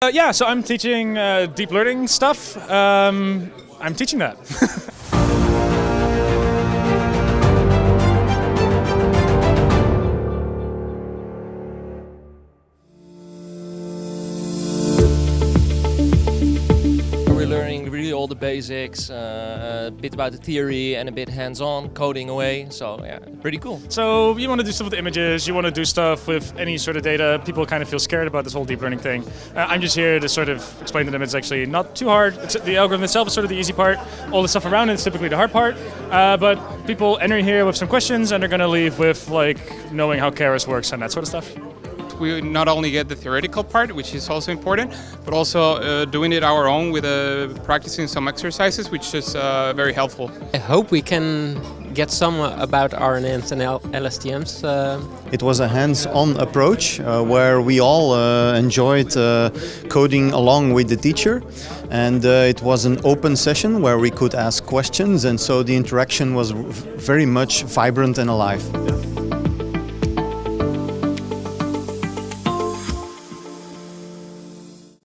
Yeah, so I'm teaching deep learning stuff. I'm teaching that. We're learning really all the basics, a bit about the theory and a bit hands-on, coding away, so yeah, pretty cool. So you want to do stuff with images, you want to do stuff with any sort of data. People kind of feel scared about this whole deep learning thing. I'm just here to sort of explain to them it's actually not too hard. The algorithm itself is sort of the easy part. All the stuff around it is typically the hard part. But people enter here with some questions and they're going to leave with like knowing how Keras works and that sort of stuff. We not only get the theoretical part, which is also important, but also doing it our own with practicing some exercises, which is very helpful. I hope we can get some about RNNs and LSTMs. It was a hands-on approach where we all enjoyed coding along with the teacher, and it was an open session where we could ask questions, and so the interaction was very much vibrant and alive.